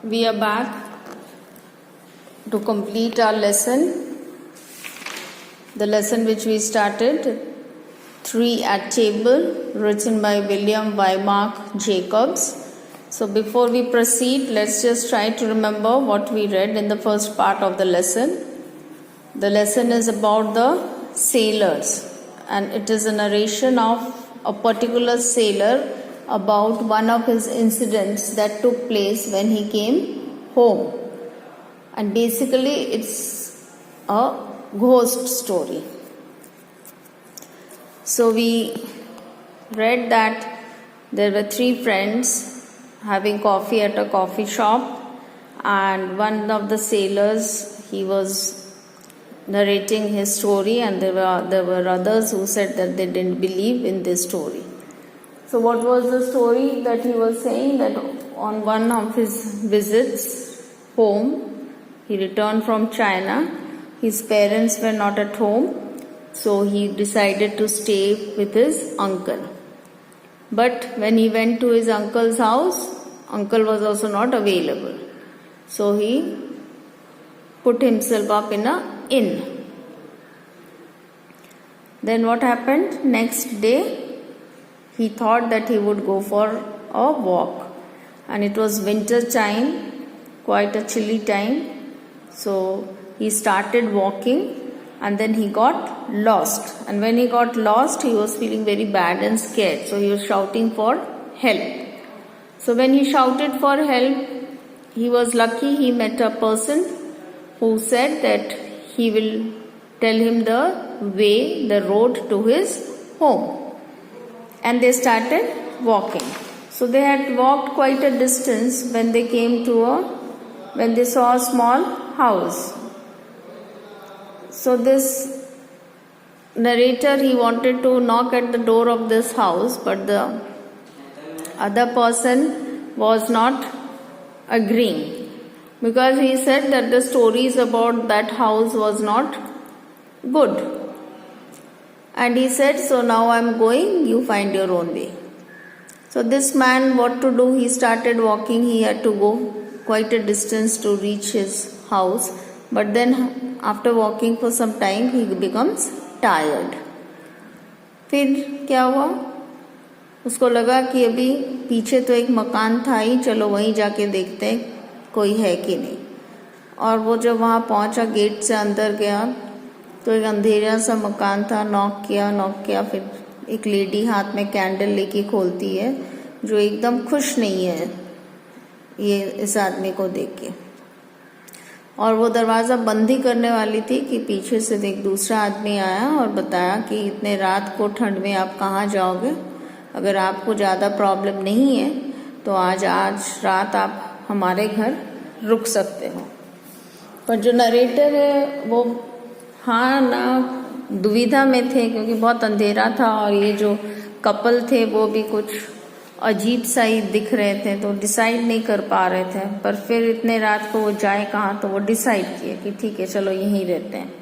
We are back to complete our lesson. The lesson which we started, 3 at Table, written by William Waymark Jacobs. So before we proceed, let's just try to remember what we read in the first part of the lesson. The lesson is about the sailors, and it is a narration of a particular sailor about one of his incidents that took place when he came home. And basically it's a ghost story. So we read that there were 3 friends having coffee at a coffee shop, and one of the sailors, he was narrating his story, and there were others who said that they didn't believe in this story. So what was the story that he was saying? That on one of his visits home, he returned from China. His parents were not at home, so he decided to stay with his uncle. But when he went to his uncle's house, uncle was also not available. So he put himself up in an inn. Then what happened? Next day, he thought that he would go for a walk, and it was winter time, quite a chilly time. So he started walking, and then he got lost, and when he got lost, he was feeling very bad and scared, so he was shouting for help. So when he shouted for help, he was lucky he met a person who said that he will tell him the way, the road to his home. And they started walking. So they had walked quite a distance when they saw a small house. So this narrator, he wanted to knock at the door of this house, but the other person was not agreeing, because he said that the stories about that house was not good. And he said, so now I am going, you find your own way. So this man, what to do? He started walking. He had to go quite a distance to reach his house. But then after walking for some time, he becomes tired. फिर क्या हुआ? उसको लगा कि अभी पीछे तो एक मकान था ही, चलो वहीं जाके देखते हैं कोई है कि नहीं. और वो जब वहाँ पहुँचा, गेट से अंदर गया, तो एक अंधेरा सा मकान था. नॉक किया, फिर एक लेडी हाथ में कैंडल लेके खोलती है, जो एकदम खुश नहीं है ये इस आदमी को देख के. और वो दरवाज़ा बंद ही करने वाली थी कि पीछे से एक दूसरा आदमी आया और बताया कि इतने रात को ठंड में आप कहाँ जाओगे? अगर आपको ज़्यादा प्रॉब्लम नहीं है तो आज रात आप हमारे घर रुक सकते हो. पर जो नरेटर है वो हाँ ना दुविधा में थे, क्योंकि बहुत अंधेरा था और ये जो कपल थे वो भी कुछ अजीब सा ही दिख रहे थे, तो डिसाइड नहीं कर पा रहे थे. पर फिर इतने रात को वो जाए कहाँ, तो वो डिसाइड किए कि ठीक है चलो यहीं रहते हैं.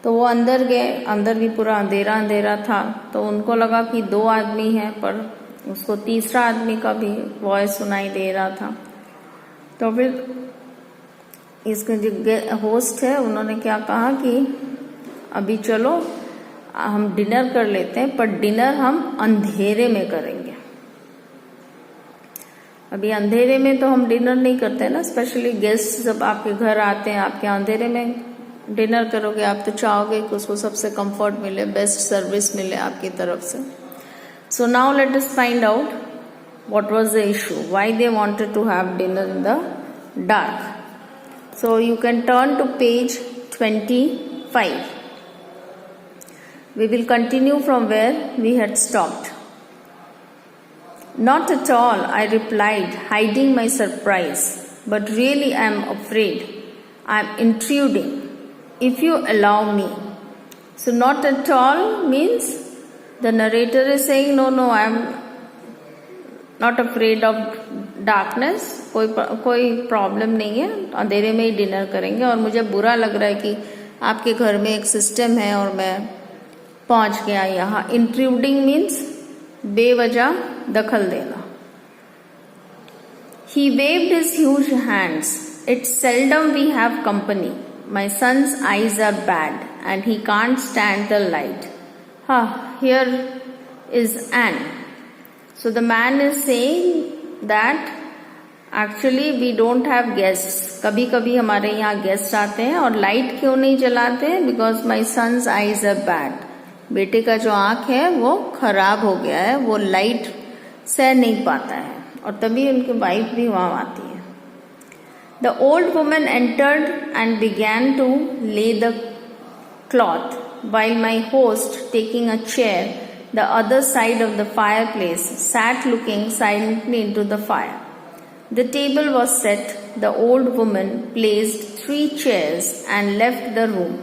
तो वो अंदर गए. अंदर भी पूरा अंधेरा था, तो उनको लगा कि 2 आदमी हैं, पर उसको तीसरा आदमी का भी वॉइस सुनाई दे रहा था. तो फिर इसके जो होस्ट है, उन्होंने क्या कहा कि अभी चलो हम डिनर कर लेते हैं, पर डिनर हम अंधेरे में करेंगे. अभी अंधेरे में तो हम डिनर नहीं करते ना, स्पेशली गेस्ट जब आपके घर आते हैं, आपके अंधेरे में डिनर करोगे, आप तो चाहोगे कि उसको सबसे कंफर्ट मिले, बेस्ट सर्विस मिले आपकी तरफ से. So now let us find out what was the issue, why they wanted to have dinner in the dark. So you can turn to page 25. We will continue from where we had stopped. Not at all, I replied, hiding my surprise. But really I am afraid. I am intruding. If you allow me. So not at all means the narrator is saying, no, I am not afraid of darkness, कोई problem नहीं है, अंधेरे में ही dinner करेंगे. और मुझे बुरा लग रहा है कि आपके घर में एक सिस्टम है और मैं पहुंच गया यहाँ. इंट्रूडिंग मीन्स बेवजह दखल देना. He waved his huge hands. It's seldom we have company. My son's eyes are bad and he can't stand the light. Here is Anne. So the man is saying that actually we don't have guests. कभी कभी हमारे यहाँ guest आते हैं और light क्यों नहीं जलाते? Because my son's eyes are bad. बेटे का जो आँख है वो खराब हो गया है, वो लाइट सह नहीं पाता है. और तभी उनकी वाइफ भी वहाँ आती है. The old woman entered and began to lay the cloth, while my host, taking a chair the other side of the fireplace, sat looking silently into the fire. The table was set. The old woman placed 3 chairs and left the room.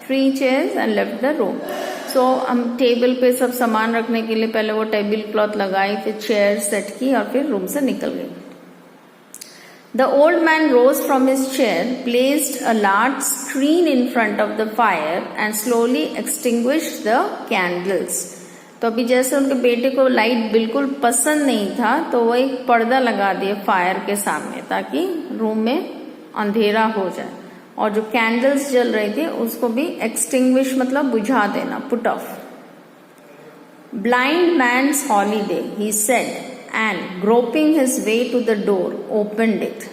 3 chairs and left the room. So हम table पे सब सामान रखने के लिए पहले वो table cloth लगाई, फिर चेयर सेट की और फिर रूम से निकल गई. The old man rose from his chair, placed a large screen in front of the fire and slowly extinguished the candles. तो अभी जैसे उनके बेटे को लाइट बिल्कुल पसंद नहीं था तो वो एक पर्दा लगा दिए फायर के सामने ताकि रूम में अंधेरा हो जाए. और जो कैंडल्स जल रहे थे उसको भी एक्सटिंग्विश मतलब बुझा देना, put off. Blind man's holiday, he said, and groping his way to the door, opened it.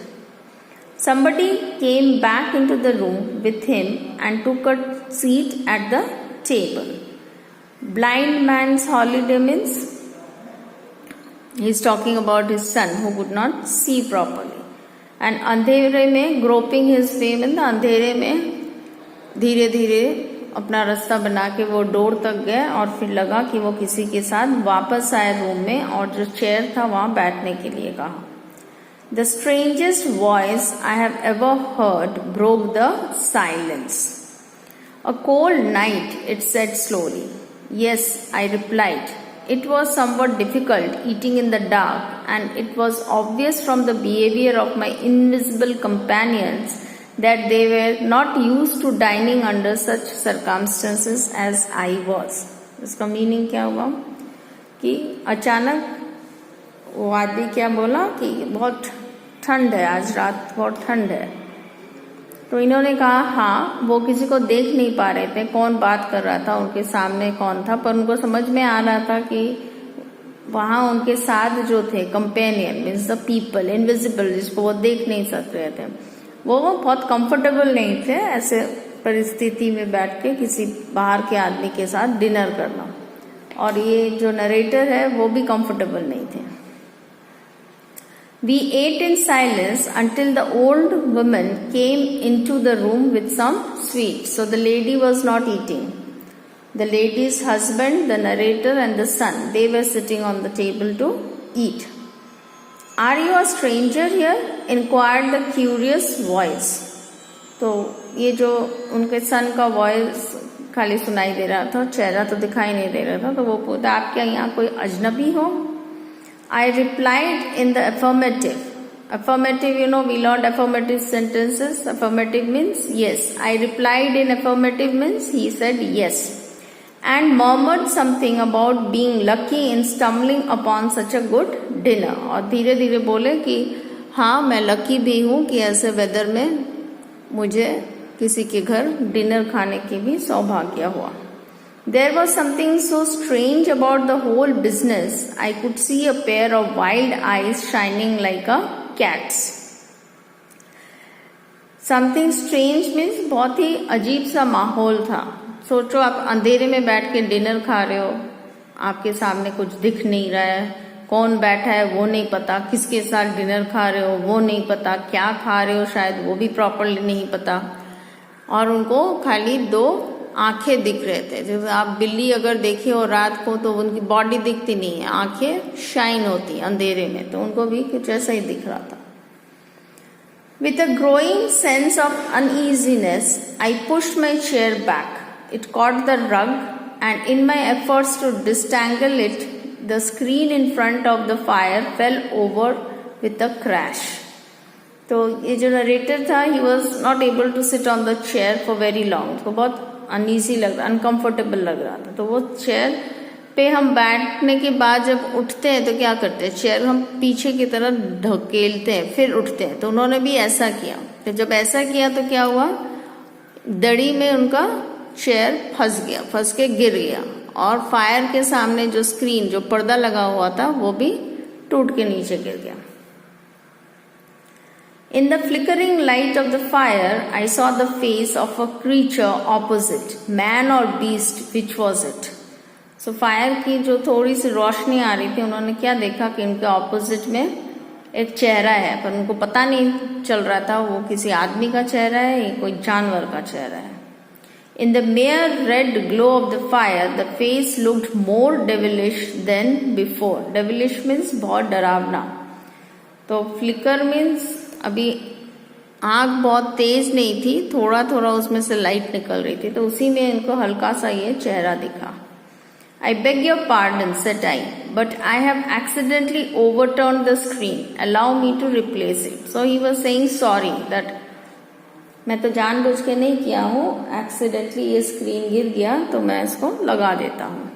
Somebody came back into the room with him and took a seat at the table. Blind man's holiday means he's talking about his son who could not see properly. And अंधेरे में groping his way means अंधेरे में धीरे धीरे अपना रास्ता बना के वो डोर तक गए और फिर लगा कि वो किसी के साथ वापस आए रूम में और जो चेयर था वहां बैठने के लिए कहा. The strangest voice I have ever heard broke the silence. A cold night, it said slowly. Yes, I replied. It was somewhat difficult eating in the dark, and it was obvious from the behavior of my invisible companions that they were not used to dining under such circumstances as I was. इसका meaning क्या हुआ कि अचानक वो आदमी क्या बोला कि बहुत ठंड है, आज रात बहुत ठंड है. तो इन्होंने कहा हाँ, वो किसी को देख नहीं पा रहे थे कौन बात कर रहा था, उनके सामने कौन था, पर उनको समझ में आ रहा था कि वहां उनके साथ जो थे companion means the people invisible जिसको वो देख नहीं सक रहे थे, वो बहुत कंफर्टेबल नहीं थे ऐसे परिस्थिति में बैठ के किसी बाहर के आदमी के साथ डिनर करना. और ये जो नरेटर है वो भी कंफर्टेबल नहीं थे. We ate in silence until the old woman came into the room with some sweets. So the lady was not eating. The lady's husband, the narrator and the son, they were sitting on the table to eat. Are you a stranger here? Inquired the curious voice. तो ये जो उनके सन का voice खाली सुनाई दे रहा था, चेहरा तो दिखाई नहीं दे रहा था, तो वो पूछा आप क्या यहाँ कोई अजनबी हो? I replied in the affirmative. Affirmative, you know, we learned affirmative sentences. Affirmative means yes. I replied in affirmative means he said yes. And murmured something about being lucky in stumbling upon such a good dinner. और धीरे धीरे बोले कि हाँ मैं lucky भी हूँ कि ऐसे वेदर में मुझे किसी के घर डिनर खाने की भी सौभाग्य हुआ. There was something so strange about the whole business. I could see a pair of wild eyes shining like a cat's. Something strange means बहुत ही अजीब सा माहौल था. सोचो आप अंधेरे में बैठ के डिनर खा रहे हो, आपके सामने कुछ दिख नहीं रहा है, कौन बैठा है वो नहीं पता, किसके साथ डिनर खा रहे हो वो नहीं पता, क्या खा रहे हो शायद वो भी प्रॉपरली नहीं पता. और उनको खाली 2 आंखें दिख रहे थे. जैसे आप बिल्ली अगर देखे हो रात को तो उनकी बॉडी दिखती नहीं है, आंखें शाइन होती अंधेरे में, तो उनको भी कुछ ऐसा ही दिख रहा था. With a growing sense of uneasiness, I pushed my chair back. It caught the rug, and in my efforts to disentangle it, the screen in front of the fire fell over with a crash. तो ये जो narrator था, he was not able to sit on the chair for very long. तो बहुत uneasy लग रहा, uncomfortable लग रहा था. तो वो चेयर पे हम बैठने के बाद जब उठते हैं तो क्या करते हैं, चेयर हम पीछे की तरफ ढकेलते हैं फिर उठते हैं। तो उन्होंने भी ऐसा किया। तो जब ऐसा किया तो क्या हुआ, दड़ी में उनका चेयर फंस गया, फंस के गिर गया, और फायर के सामने जो स्क्रीन, जो पर्दा लगा हुआ था, वो भी टूट के नीचे गिर गया। In the flickering light of the fire, I saw the face of a creature opposite, man or beast, which was it? So fire की जो थोड़ी सी रोशनी आ रही थी, उन्होंने क्या देखा कि उनके ऑपोजिट में एक चेहरा है, पर उनको पता नहीं चल रहा था वो किसी आदमी का चेहरा है या कोई जानवर का चेहरा है। In the mere red glow of the fire, the face looked more devilish than before. Devilish means बहुत डरावना। तो फ्लिकर मीन्स अभी आग बहुत तेज नहीं थी, थोड़ा थोड़ा उसमें से लाइट निकल रही थी, तो उसी में इनको हल्का सा ये चेहरा दिखा। I beg your pardon, said I, but I have accidentally overturned the screen. Allow me to replace it. So he was saying sorry that मैं तो जानबूझ के नहीं किया हूँ, एक्सीडेंटली ये स्क्रीन गिर गया तो मैं इसको लगा देता हूँ।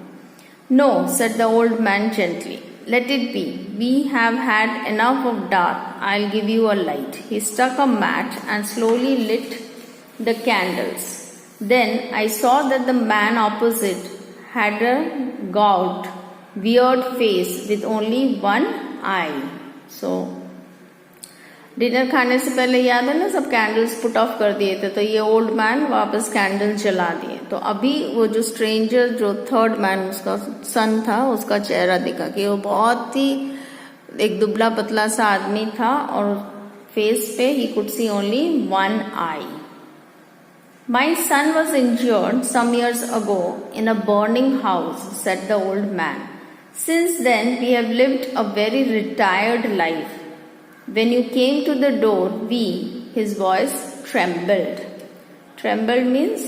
No, said the old man gently. Let it be. We have had enough of dark. I'll give you a light. He struck a match and slowly lit the candles. Then I saw that the man opposite had a gaunt, weird face with only one eye. So dinner खाने से पहले याद है ना, सब candles put off कर दिए थे, तो ये ओल्ड मैन वापस कैंडल जला दिए। तो अभी वो जो स्ट्रेंजर, जो थर्ड मैन, उसका सन था, उसका चेहरा दिखा कि वो बहुत ही एक दुबला पतला सा आदमी था, और फेस पे ही could see only one eye. My son was injured some years ago in a burning house, said the old man. Since then we have lived a very retired life. When you came to the door, his voice trembled. Trembled means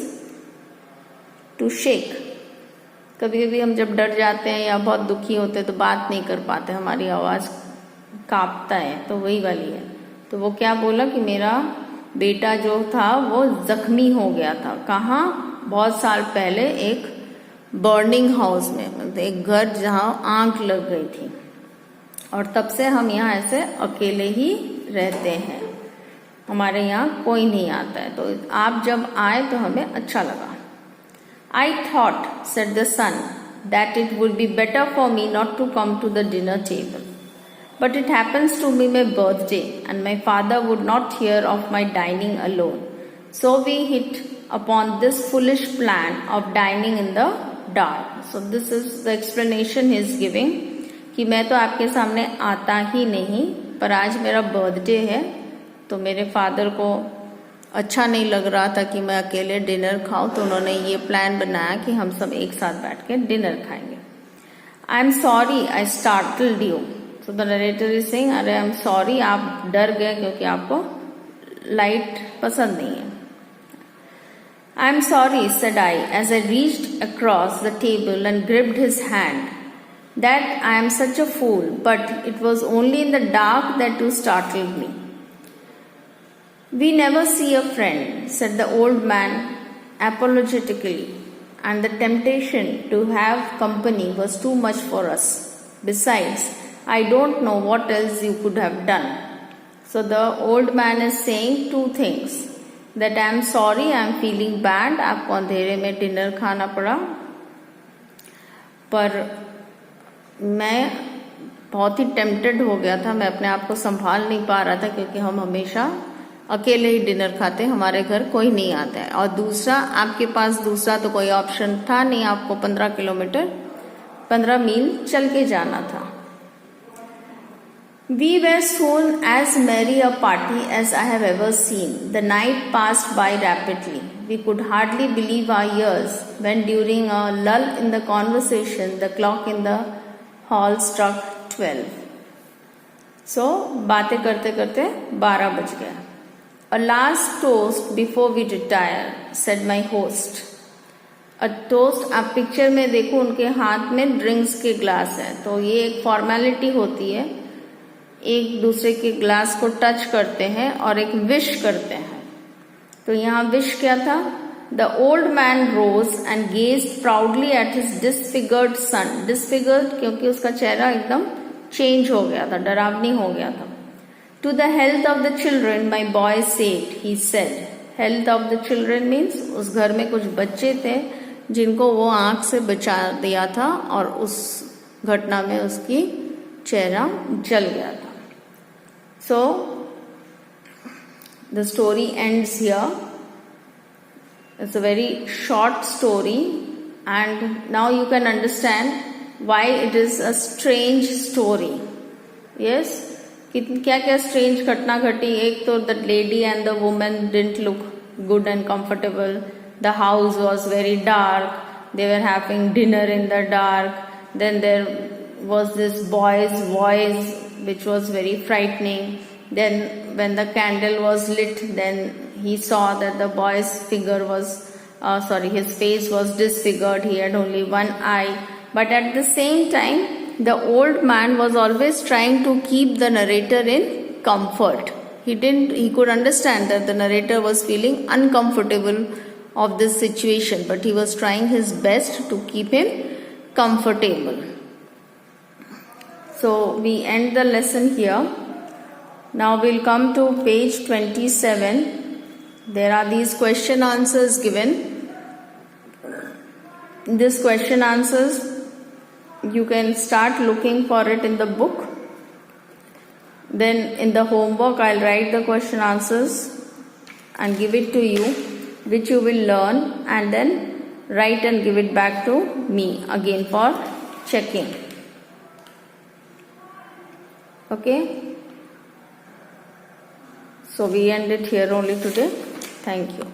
to shake. कभी कभी हम जब डर जाते हैं या बहुत दुखी होते हैं तो बात नहीं कर पाते, हमारी आवाज कांपता है, तो वही वाली है। तो वो क्या बोला कि मेरा बेटा जो था वो जख्मी हो गया था। कहाँ? बहुत साल पहले एक बर्निंग हाउस में, मतलब एक घर जहाँ आग लग गई थी, और तब से हम यहाँ ऐसे अकेले ही रहते हैं, हमारे यहाँ कोई नहीं आता है, तो आप जब आए तो हमें अच्छा लगा। I thought, said the son, that it would be better for me not to come to the dinner table. But it happens to be my birthday and my father would not hear of my dining alone. So we hit upon this foolish plan of dining in the dark. So this is the explanation he is giving. कि मैं तो आपके सामने आता ही नहीं, पर आज मेरा बर्थडे है, तो मेरे फादर को अच्छा नहीं लग रहा था कि मैं अकेले डिनर खाऊं, तो उन्होंने ये प्लान बनाया कि हम सब एक साथ बैठ के डिनर खाएंगे। आई am sorry I startled you. So the narrator is saying, अरे आई एम सॉरी, आप डर गए क्योंकि आपको लाइट पसंद नहीं है। I am sorry, said I as I reached across the table and gripped his hand, that I am such a fool, but it was only in the dark that you startled me. We never see a friend, said the old man apologetically, and the temptation to have company was too much for us. Besides, I don't know what else you could have done. So the old man is saying two things, that I am sorry, I am feeling bad, आपको अंधेरे में dinner खाना पड़ा, पर मैं बहुत ही tempted हो गया था, मैं अपने आप को संभाल नहीं पा रहा था, क्योंकि हम हमेशा अकेले ही डिनर खाते, हमारे घर कोई नहीं आता है, और दूसरा आपके पास दूसरा तो कोई ऑप्शन था नहीं, आपको 15 मील चल के जाना था। We were soon as merry a party as I have ever seen. The night passed by rapidly. We could hardly believe our ears when during a lull in the conversation the clock in the hall struck 12. So बातें करते करते 12 बज गया। A last toast before we retire, said my host. A toast, आप picture में देखो उनके हाथ में ड्रिंक्स के ग्लास है, तो ये एक फॉर्मेलिटी होती है, एक दूसरे के ग्लास को टच करते हैं और एक विश करते हैं। तो यहाँ विश क्या था? The old man rose and gazed proudly at his disfigured son. Disfigured क्योंकि उसका चेहरा एकदम चेंज हो गया था, डरावनी हो गया था. To the health of the children, my boy said, he said. Health of the children means उस घर में कुछ बच्चे थे जिनको वो आंख से बचा दिया था और उस घटना में उसकी चेहरा जल गया था. So the story ends here. It's a very short story, and now you can understand why it is a strange story. Yes, क्या क्या strange घटना घटी. एक तो the lady and the woman didn't look good and comfortable. The house was very dark. They were having dinner in the dark. Then there was this boy's voice which was very frightening. Then when the candle was lit, then he saw that the boy's figure was, his face was disfigured. He had only one eye. But at the same time, the old man was always trying to keep the narrator in comfort. He could understand that the narrator was feeling uncomfortable of this situation, but he was trying his best to keep him comfortable. So we end the lesson here. Now we'll come to page 27. There are these question answers given. This question answers, you can start looking for it in the book. Then in the homework, I'll write the question answers and give it to you, which you will learn and then write and give it back to me again for checking. Okay? So we end it here only today. Thank you.